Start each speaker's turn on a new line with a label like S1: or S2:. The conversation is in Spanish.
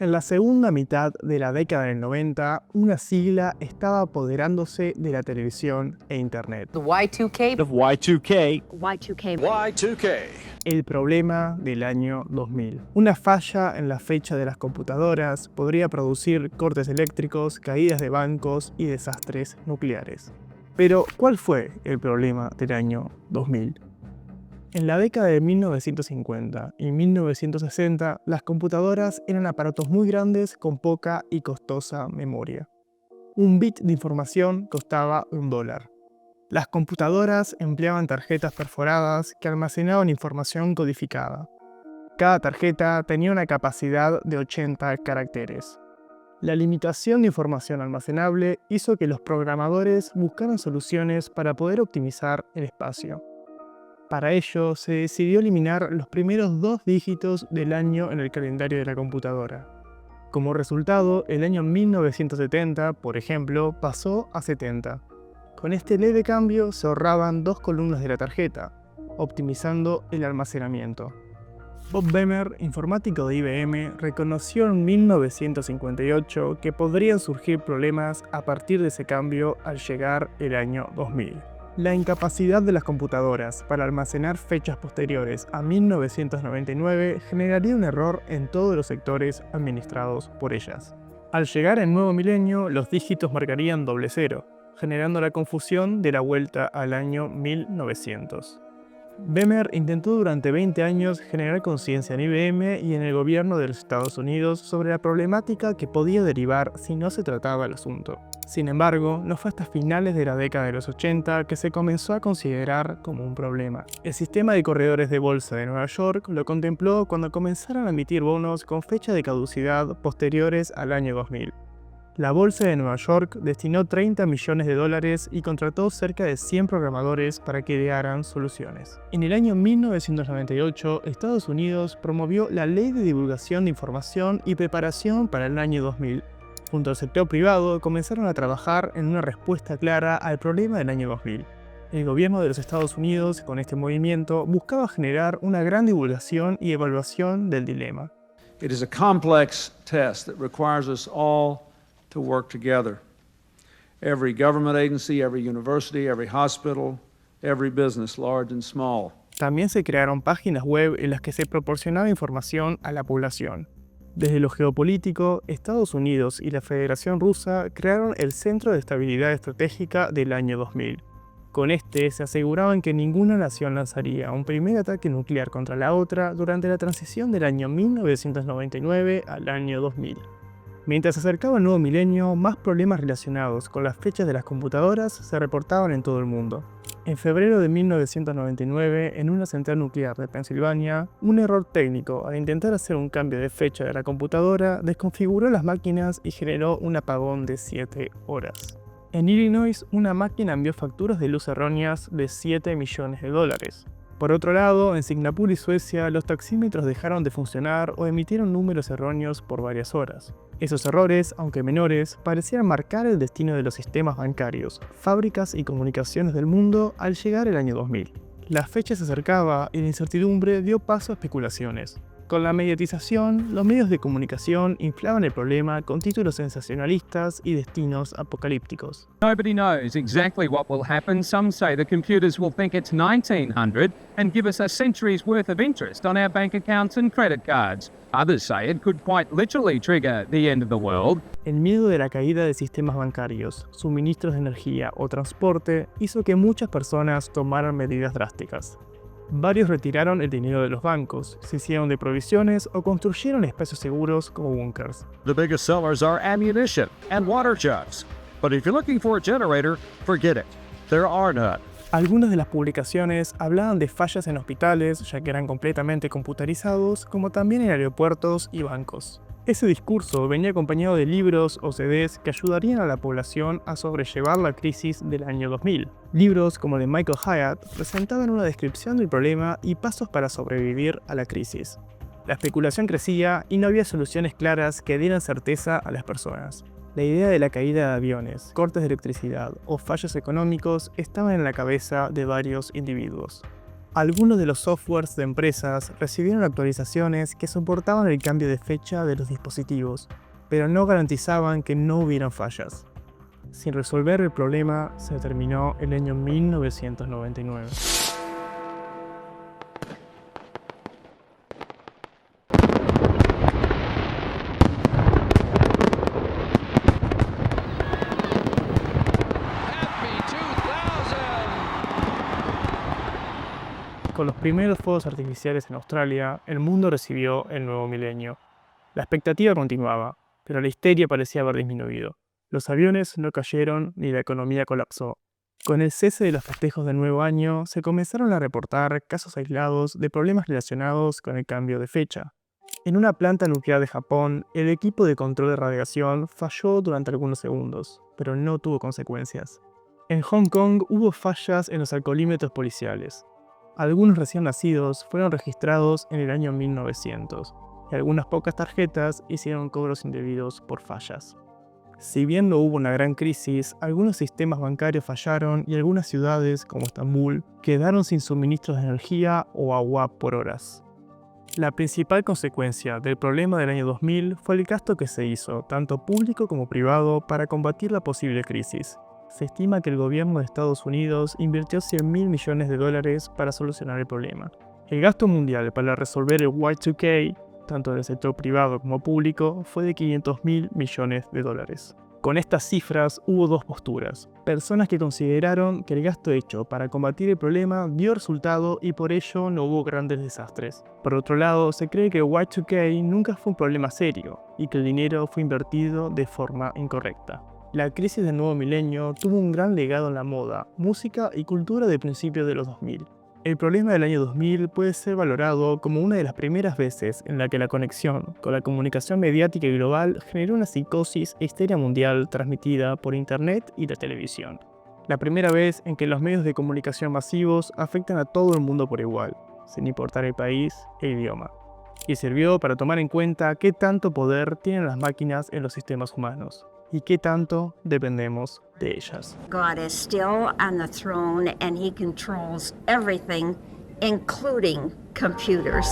S1: En la segunda mitad de la década del 90, una sigla estaba apoderándose de la televisión e internet.
S2: The Y2K.
S3: Of Y2K.
S2: Y2K.
S3: Y2K.
S1: El problema del año 2000. Una falla en la fecha de las computadoras podría producir cortes eléctricos, caídas de bancos y desastres nucleares. Pero, ¿cuál fue el problema del año 2000? En la década de 1950 y 1960, las computadoras eran aparatos muy grandes con poca y costosa memoria. Un bit de información costaba $1. Las computadoras empleaban tarjetas perforadas que almacenaban información codificada. Cada tarjeta tenía una capacidad de 80 caracteres. La limitación de información almacenable hizo que los programadores buscaran soluciones para poder optimizar el espacio. Para ello, se decidió eliminar los primeros 2 dígitos del año en el calendario de la computadora. Como resultado, el año 1970, por ejemplo, pasó a 70. Con este leve cambio se ahorraban 2 columnas de la tarjeta, optimizando el almacenamiento. Bob Bemer, informático de IBM, reconoció en 1958 que podrían surgir problemas a partir de ese cambio al llegar el año 2000. La incapacidad de las computadoras para almacenar fechas posteriores a 1999 generaría un error en todos los sectores administrados por ellas. Al llegar el nuevo milenio, los dígitos marcarían 00, generando la confusión de la vuelta al año 1900. Bemer intentó durante 20 años generar conciencia en IBM y en el gobierno de los Estados Unidos sobre la problemática que podía derivar si no se trataba el asunto. Sin embargo, no fue hasta finales de la década de los 80 que se comenzó a considerar como un problema. El sistema de corredores de bolsa de Nueva York lo contempló cuando comenzaron a emitir bonos con fecha de caducidad posteriores al año 2000. La bolsa de Nueva York destinó $30 millones y contrató cerca de 100 programadores para que idearan soluciones. En el año 1998, Estados Unidos promovió la Ley de Divulgación de Información y Preparación para el año 2000. Junto al sector privado, comenzaron a trabajar en una respuesta clara al problema del año 2000. El gobierno de los Estados Unidos, con este movimiento, buscaba generar una gran divulgación y evaluación del dilema.
S4: It is a complex test that requires us all to work together. Every government agency, every university, every hospital, every business, large and small.
S1: También se crearon páginas web en las que se proporcionaba información a la población. Desde lo geopolítico, Estados Unidos y la Federación Rusa crearon el Centro de Estabilidad Estratégica del año 2000. Con este se aseguraban que ninguna nación lanzaría un primer ataque nuclear contra la otra durante la transición del año 1999 al año 2000. Mientras se acercaba el nuevo milenio, más problemas relacionados con las fechas de las computadoras se reportaban en todo el mundo. En febrero de 1999, en una central nuclear de Pensilvania, un error técnico al intentar hacer un cambio de fecha de la computadora desconfiguró las máquinas y generó un apagón de 7 horas. En Illinois, una máquina envió facturas de luz erróneas de $7 millones. Por otro lado, en Singapur y Suecia, los taxímetros dejaron de funcionar o emitieron números erróneos por varias horas. Esos errores, aunque menores, parecían marcar el destino de los sistemas bancarios, fábricas y comunicaciones del mundo al llegar el año 2000. La fecha se acercaba y la incertidumbre dio paso a especulaciones. Con la mediatización, los medios de comunicación inflaban el problema con títulos sensacionalistas y destinos apocalípticos.
S5: Nobody knows exactly what will happen. Some say the computers will think it's 1900 and give us a century's worth of interest on our bank accounts and credit cards. Others say it could quite literally trigger the end of the world.
S1: El miedo de la caída de sistemas bancarios, suministros de energía o transporte hizo que muchas personas tomaran medidas drásticas. Varios retiraron el dinero de los bancos, se hicieron de provisiones o construyeron espacios seguros como búnkers.
S3: The biggest sellers are ammunition and water jugs. But if you're looking for a generator, forget it. There are none.
S1: Algunas de las publicaciones hablaban de fallas en hospitales, ya que eran completamente computarizados, como también en aeropuertos y bancos. Ese discurso venía acompañado de libros o CDs que ayudarían a la población a sobrellevar la crisis del año 2000. Libros como el de Michael Hyatt presentaban una descripción del problema y pasos para sobrevivir a la crisis. La especulación crecía y no había soluciones claras que dieran certeza a las personas. La idea de la caída de aviones, cortes de electricidad o fallos económicos estaban en la cabeza de varios individuos. Algunos de los softwares de empresas recibieron actualizaciones que soportaban el cambio de fecha de los dispositivos, pero no garantizaban que no hubieran fallas. Sin resolver el problema, se terminó el año 1999. Con los primeros fuegos artificiales en Australia, el mundo recibió el nuevo milenio. La expectativa continuaba, pero la histeria parecía haber disminuido. Los aviones no cayeron ni la economía colapsó. Con el cese de los festejos del nuevo año, se comenzaron a reportar casos aislados de problemas relacionados con el cambio de fecha. En una planta nuclear de Japón, el equipo de control de radiación falló durante algunos segundos, pero no tuvo consecuencias. En Hong Kong hubo fallas en los alcoholímetros policiales. Algunos recién nacidos fueron registrados en el año 1900, y algunas pocas tarjetas hicieron cobros indebidos por fallas. Si bien no hubo una gran crisis, algunos sistemas bancarios fallaron y algunas ciudades, como Estambul, quedaron sin suministros de energía o agua por horas. La principal consecuencia del problema del año 2000 fue el gasto que se hizo, tanto público como privado, para combatir la posible crisis. Se estima que el gobierno de Estados Unidos invirtió $100.000 millones para solucionar el problema. El gasto mundial para resolver el Y2K, tanto del sector privado como público, fue de $500.000 millones. Con estas cifras hubo dos posturas. Personas que consideraron que el gasto hecho para combatir el problema dio resultado y por ello no hubo grandes desastres. Por otro lado, se cree que el Y2K nunca fue un problema serio y que el dinero fue invertido de forma incorrecta. La crisis del nuevo milenio tuvo un gran legado en la moda, música y cultura de principios de los 2000. El problema del año 2000 puede ser valorado como una de las primeras veces en la que la conexión con la comunicación mediática y global generó una psicosis e histeria mundial transmitida por Internet y la televisión. La primera vez en que los medios de comunicación masivos afectan a todo el mundo por igual, sin importar el país e idioma. Y sirvió para tomar en cuenta qué tanto poder tienen las máquinas en los sistemas humanos y qué tanto dependemos de ellas.
S2: God is still on the throne and he controls everything, including computers.